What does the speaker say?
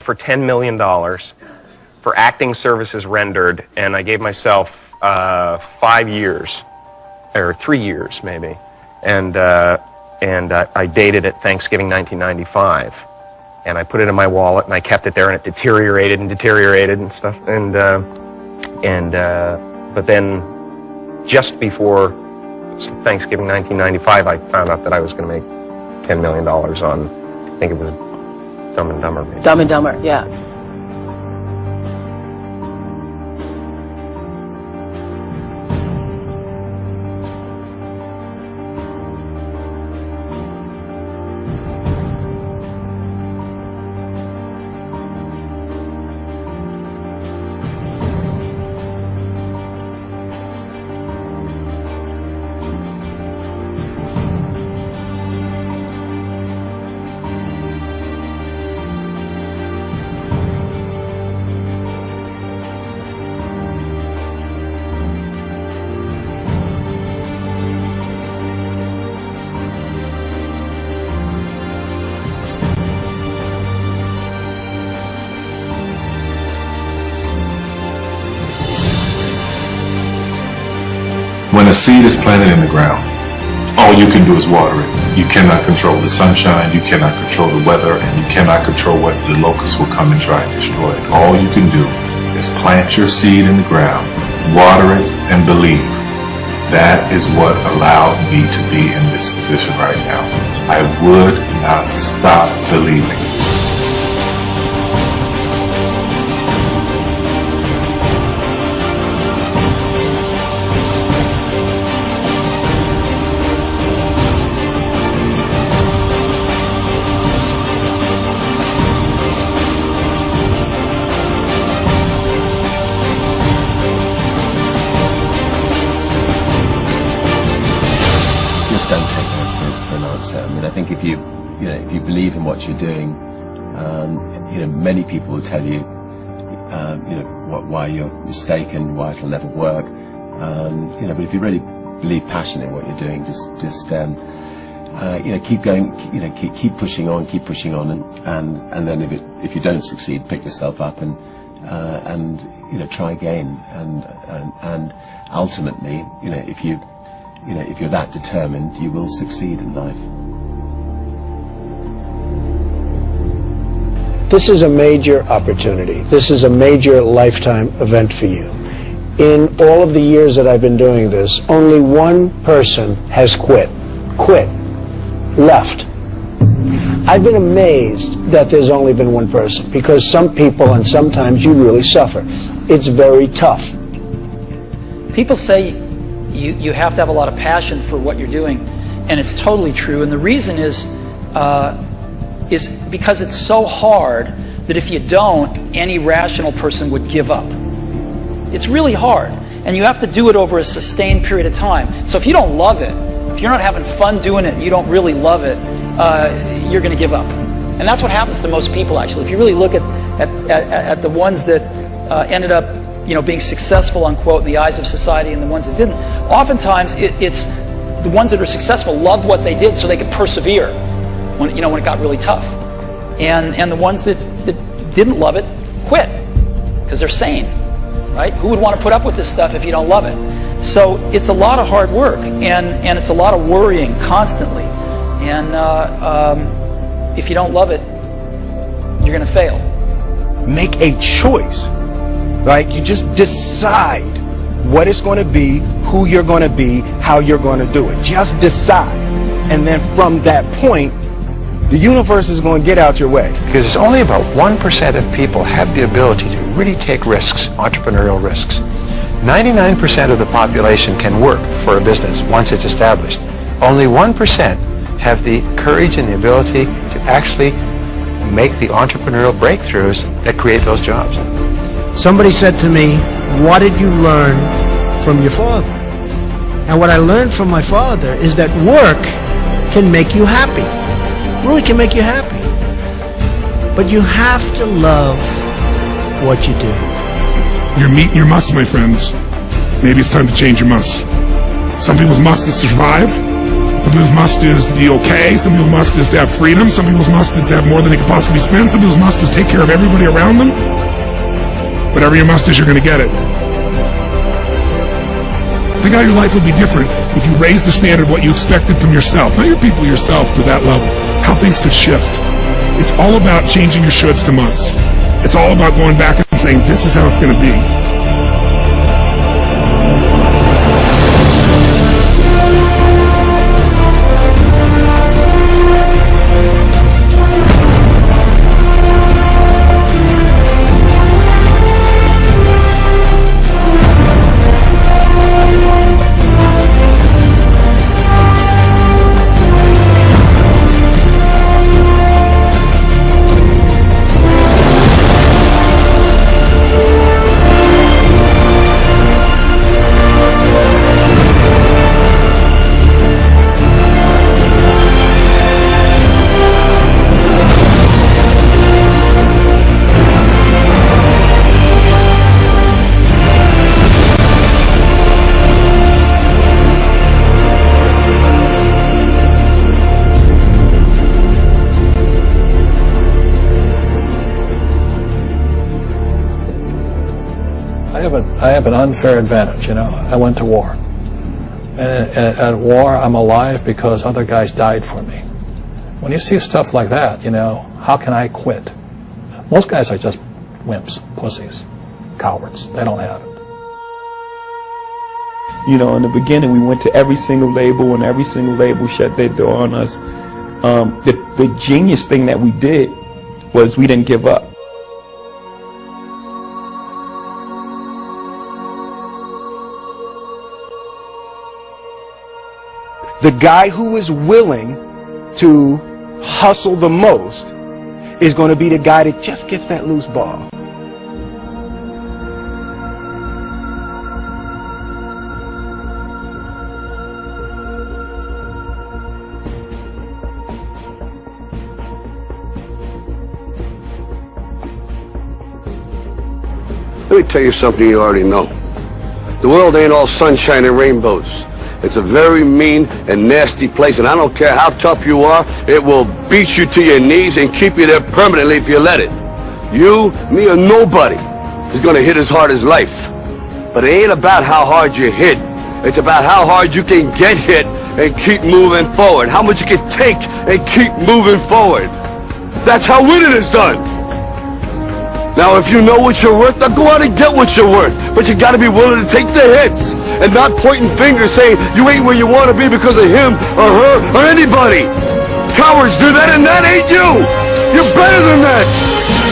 for $10 million for acting services rendered, and I gave myself 5 years, or 3 years maybe, and I dated it Thanksgiving 1995, and I put it in my wallet and I kept it there, and it deteriorated and deteriorated and stuff, but then just before Thanksgiving 1995, I found out that I was going to make $10 million on, I think it was Dumb and Dumber. Maybe. Dumb and Dumber, yeah. When a seed is planted in the ground, all you can do is water it. You cannot control the sunshine, you cannot control the weather, and you cannot control what the locusts will come and try and destroy it. All you can do is plant your seed in the ground, water it, and believe. That is what allowed me to be in this position right now. I would not stop believing. Don't take that for an answer. I mean, I think if you believe in what you're doing, many people will tell you, why you're mistaken, why it'll never work. But if you really believe passionately in what you're doing, just keep going, keep pushing on, and then if you don't succeed, pick yourself up and try again, and ultimately, if you're that determined, you will succeed in life. This is a major opportunity. This is a major lifetime event for you. In all of the years that I've been doing this, only one person has quit, left. I've been amazed that there's only been one person, because some people, and sometimes you really suffer. It's very tough. People say you have to have a lot of passion for what you're doing, and it's totally true. And the reason is because it's so hard that if you don't, any rational person would give up. It's really hard, and you have to do it over a sustained period of time. So if you don't love it, if you're not having fun doing it, and you don't really love it, you're going to give up. And that's what happens to most people, actually. If you really look at the ones that ended up being successful, unquote, in the eyes of society, and the ones that didn't, oftentimes it's the ones that are successful loved what they did so they could persevere when it got really tough. And the ones that didn't love it quit because they're sane, right? Who would want to put up with this stuff if you don't love it? So it's a lot of hard work, and it's a lot of worrying constantly. And if you don't love it, you're going to fail. Make a choice. Right? You just decide what it's going to be, who you're going to be, how you're going to do it. Just decide. And then from that point, the universe is going to get out your way. Because it's only about 1% of people have the ability to really take risks, entrepreneurial risks. 99% of the population can work for a business once it's established. Only 1% have the courage and the ability to actually make the entrepreneurial breakthroughs that create those jobs. Somebody said to me, what did you learn from your father? And what I learned from my father is that work can make you happy. Really can make you happy. But you have to love what you do. You're meeting your must, my friends. Maybe it's time to change your must. Some people's must is survive. Some people's must is to be okay. Some people's must is to have freedom. Some people's must is to have more than they could possibly spend. Some people's must is take care of everybody around them. Whatever your must is, you're going to get it. Think how your life would be different if you raised the standard of what you expected from yourself, not your people, yourself, to that level. How things could shift. It's all about changing your shoulds to musts. It's all about going back and saying, this is how it's going to be. I have an unfair advantage, you know. I went to war. And at war, I'm alive because other guys died for me. When you see stuff like that, you know, how can I quit? Most guys are just wimps, pussies, cowards. They don't have it. You know, in the beginning, we went to every single label, and every single label shut their door on us. The genius thing that we did was we didn't give up. The guy who is willing to hustle the most is going to be the guy that just gets that loose ball. Let me tell you something you already know. The world ain't all sunshine and rainbows. It's a very mean and nasty place, and I don't care how tough you are, it will beat you to your knees and keep you there permanently if you let it. You, me, or nobody is going to hit as hard as life. But it ain't about how hard you hit. It's about how hard you can get hit and keep moving forward. How much you can take and keep moving forward. That's how winning is done. Now, if you know what you're worth, now go out and get what you're worth. But you got to be willing to take the hits and not pointing fingers saying you ain't where you want to be because of him or her or anybody. Cowards do that, and that ain't you. You're better than that.